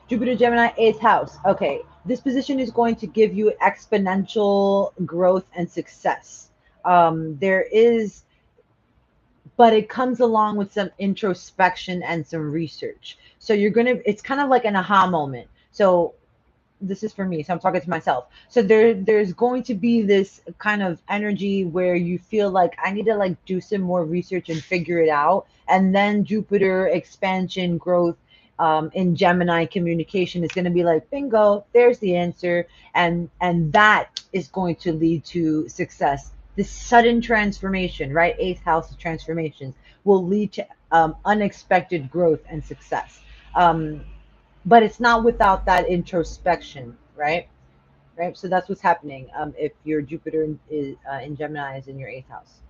Speaker 1: Jupiter Gemini, eighth house. Okay, this position is going to give you exponential growth and success. There is, but it comes along with some introspection and some research. So it's kind of like an aha moment. So this is for me, so I'm talking to myself. So there's going to be this kind of energy where you feel like I need to like do some more research and figure it out. And then Jupiter expansion growth, in Gemini communication is going to be like bingo, there's the answer. And that is going to lead to success. This sudden transformation, right? Eighth house of transformations will lead to unexpected growth and success. But it's not without that introspection, right? Right. So that's what's happening. If your Jupiter in Gemini is in your eighth house,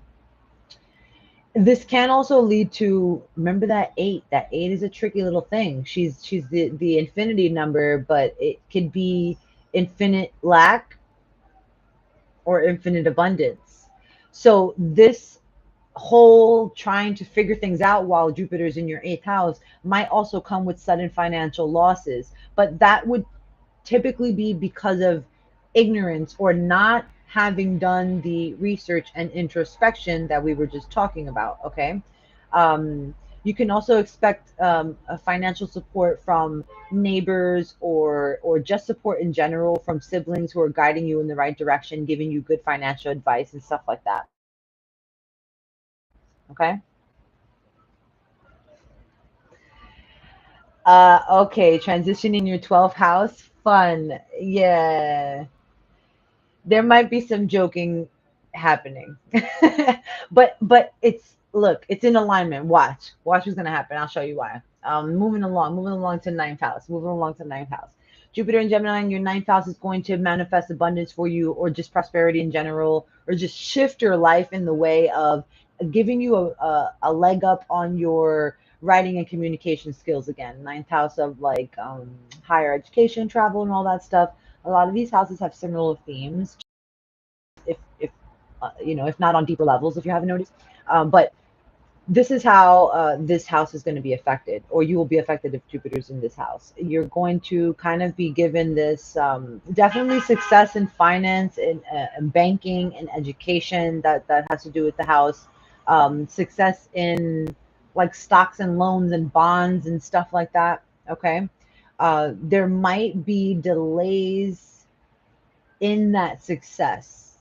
Speaker 1: this can also lead to, remember that eight. That eight is a tricky little thing. She's the infinity number, but it could be infinite lack or infinite abundance. So this whole trying to figure things out while Jupiter's in your eighth house might also come with sudden financial losses, but that would typically be because of ignorance or not having done the research and introspection that we were just talking about. Okay. You can also expect a financial support from neighbors, or just support in general from siblings who are guiding you in the right direction, giving you good financial advice and stuff like that. Okay. Okay, transitioning your 12th house, fun. Yeah. There might be some joking happening. But it's, look, it's in alignment. Watch what's gonna happen. I'll show you why. Moving along to ninth house. Moving along to ninth house. Jupiter and Gemini in your ninth house is going to manifest abundance for you, or just prosperity in general, or just shift your life in the way of giving you a leg up on your writing and communication skills again. Ninth house of like higher education, travel, and all that stuff. A lot of these houses have similar themes, if if not on deeper levels, if you haven't noticed. But this is how this house is going to be affected, or you will be affected if Jupiter's in this house. You're going to kind of be given this definitely success in finance, in banking, and education, that has to do with the house. Success in like stocks and loans and bonds and stuff like that. Okay. There might be delays in that success,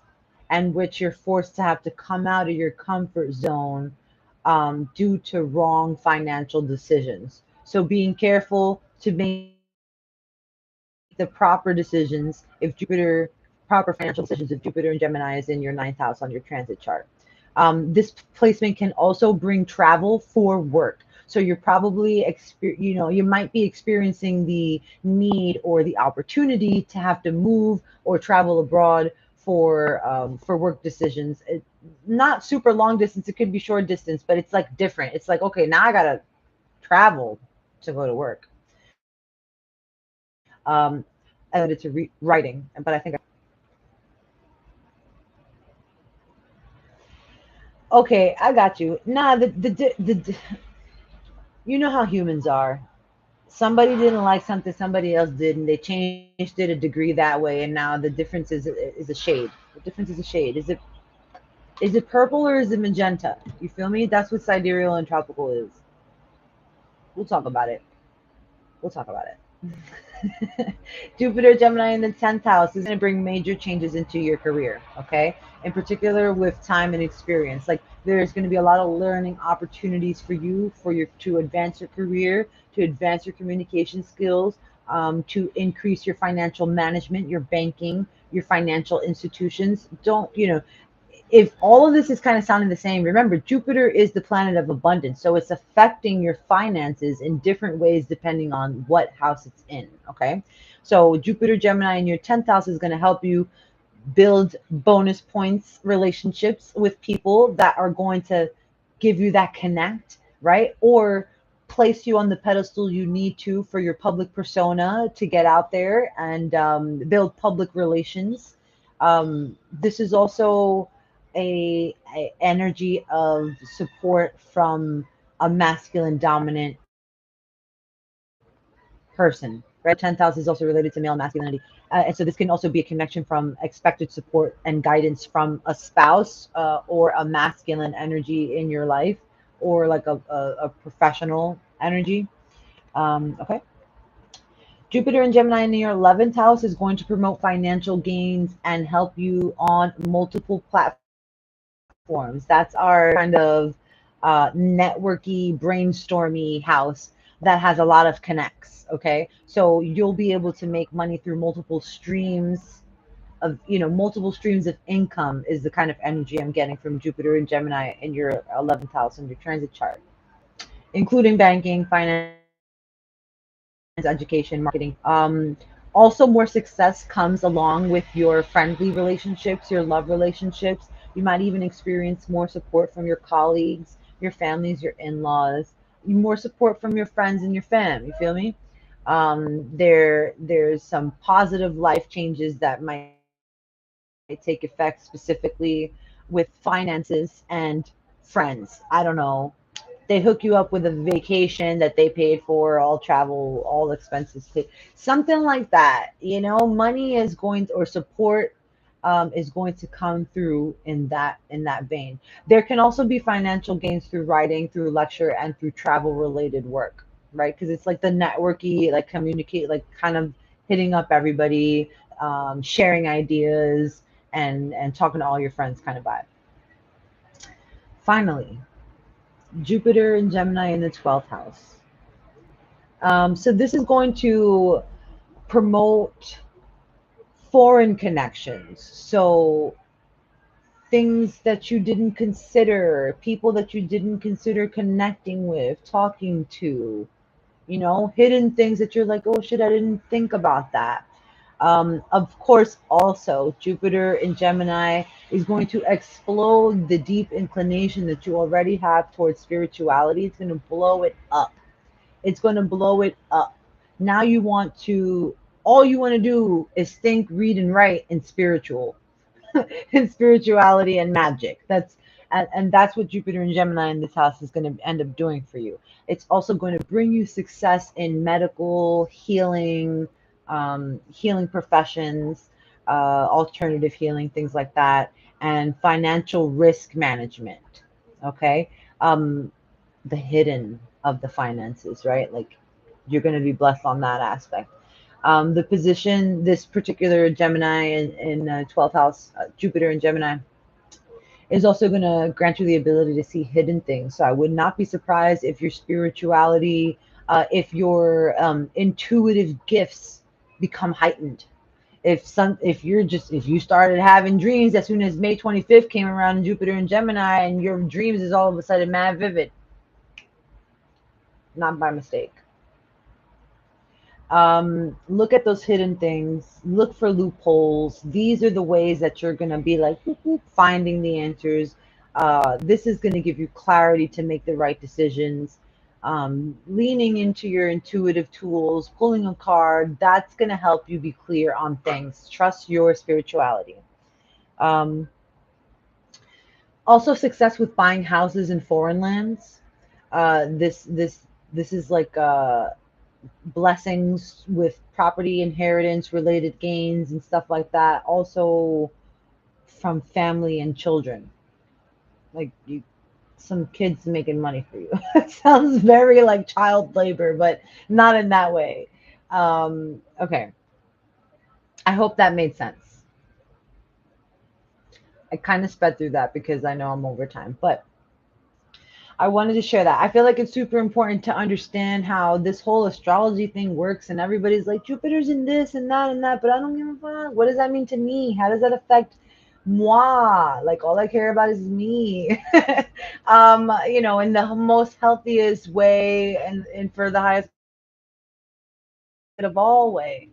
Speaker 1: and which you're forced to have to come out of your comfort zone due to wrong financial decisions. So being careful to make the proper decisions if Jupiter, proper financial decisions if Jupiter and Gemini is in your ninth house on your transit chart. This placement can also bring travel for work. So you're probably, you might be experiencing the need or the opportunity to have to move or travel abroad for work decisions. Not super long distance. It could be short distance, but it's like different. It's like, okay, now I gotta travel to go to work. Um, and it's writing, but I think, okay, I got you. Nah, you know how humans are. Somebody didn't like something somebody else did, and they changed it a degree that way, and now the difference is a shade. The difference is a shade. Is it purple or is it magenta? You feel me? That's what sidereal and tropical is. We'll talk about it. We'll talk about it. Jupiter Gemini in the 10th house is going to bring major changes into your career, okay? In particular with time and experience. Like there's going to be a lot of learning opportunities for you to advance your career, to advance your communication skills, to increase your financial management, your banking, your financial institutions. Don't, if all of this is kind of sounding the same, remember Jupiter is the planet of abundance. So it's affecting your finances in different ways depending on what house it's in. Okay. So Jupiter Gemini in your 10th house is going to help you build bonus points relationships with people that are going to give you that connect, right? Or place you on the pedestal you need to for your public persona to get out there and build public relations. This is also a energy of support from a masculine dominant person, right? 10th house is also related to male masculinity. And so this can also be a connection from expected support and guidance from a spouse, or a masculine energy in your life, or like a professional energy. Okay. Jupiter and Gemini in your 11th house is going to promote financial gains and help you on multiple platforms. That's our kind of networky, brainstormy house that has a lot of connects. Okay. So you'll be able to make money through multiple streams of income is the kind of energy I'm getting from Jupiter and Gemini in your 11th house in your transit chart, including banking, finance, education, marketing. Also, more success comes along with your friendly relationships, your love relationships. You might even experience more support from your colleagues, your families, your in-laws, more support from your friends and your fam. You feel me? There's some positive life changes that might take effect specifically with finances and friends. I don't know, they hook you up with a vacation that they paid for, all travel, all expenses paid, something like that. Money is going to, or support is going to come through in that vein. There can also be financial gains through writing, through lecture, and through travel related work, right? Because it's like the networky, like communicate, like kind of hitting up everybody, sharing ideas, and talking to all your friends kind of vibe. Finally, Jupiter and Gemini in the 12th house. So this is going to promote foreign connections. So things that you didn't consider, people that you didn't consider connecting with, talking to, hidden things that you're like, oh shit, I didn't think about that. Of course, also, Jupiter in Gemini is going to explode the deep inclination that you already have towards spirituality. It's going to blow it up. It's going to blow it up. Now all you want to do is think, read, and write in spiritual. In spirituality and magic. And that's what Jupiter and Gemini in this house is going to end up doing for you. It's also going to bring you success in medical healing, healing professions, alternative healing, things like that, and financial risk management. Okay, the hidden of the finances, right? Like you're going to be blessed on that aspect. The position, this particular Gemini in 12th house, Jupiter in Gemini, is also going to grant you the ability to see hidden things. So I would not be surprised if your spirituality, if your intuitive gifts become heightened. If you started having dreams as soon as May 25th came around in Jupiter and Gemini, and your dreams is all of a sudden mad vivid, not by mistake. Look at those hidden things, look for loopholes. These are the ways that you're going to be like finding the answers. This is going to give you clarity to make the right decisions. Leaning into your intuitive tools, pulling a card, that's going to help you be clear on things. Trust your spirituality. Um, Also, success with buying houses in foreign lands. This is like blessings with property inheritance related gains and stuff like that, also from family and children, like some kids making money for you. It sounds very like child labor, but not in that way. Okay, I hope that made sense. I kind of sped through that because I know I'm over time, but I wanted to share that. I feel like it's super important to understand how this whole astrology thing works, and everybody's like, Jupiter's in this and that, but I don't give a fuck. What does that mean to me? How does that affect moi? Like, all I care about is me. In the most healthiest way and for the highest of all way.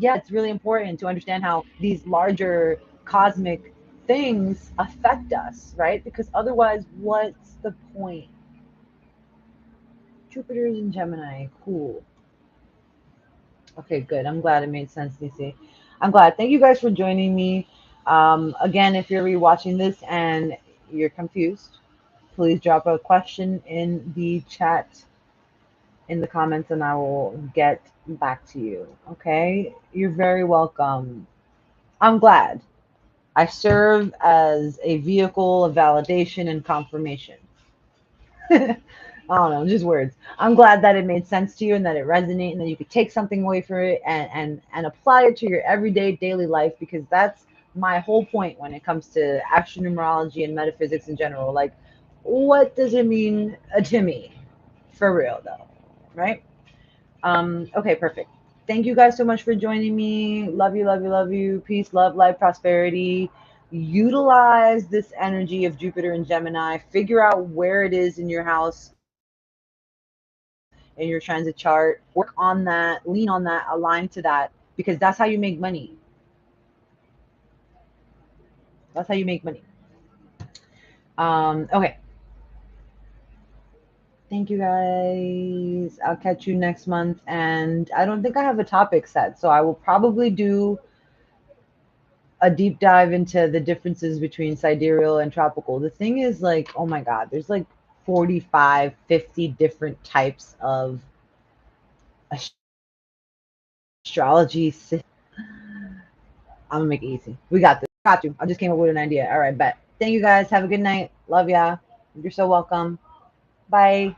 Speaker 1: Yeah, it's really important to understand how these larger cosmic things affect us, right? Because otherwise, what's the point? Jupiter's in Gemini. Cool. Okay, good. I'm glad it made sense, DC. I'm glad. Thank you guys for joining me. Again, if you're rewatching this and you're confused, please drop a question in the chat in the comments and I will get back to you. Okay? You're very welcome. I'm glad. I serve as a vehicle of validation and confirmation. I don't know, just words. I'm glad that it made sense to you and that it resonated and that you could take something away from it and apply it to your everyday daily life, because that's my whole point when it comes to astronumerology and metaphysics in general. Like, what does it mean to me? For real though, right? Okay, perfect. Thank you guys so much for joining me. Love you, love you, love you. Peace, love, life, prosperity. Utilize this energy of Jupiter and Gemini. Figure out where it is in your house, in your transit chart. Work on that, lean on that, align to that, because that's how you make money. That's how you make money. Okay. Thank you guys. I'll catch you next month. And I don't think I have a topic set, so I will probably do a deep dive into the differences between sidereal and tropical. The thing is, like, oh my God, there's like 45, 50 different types of astrology. I'm gonna make it easy. We got this. Got you. I just came up with an idea. All right, bet. Thank you guys. Have a good night. Love ya. You're so welcome. Bye.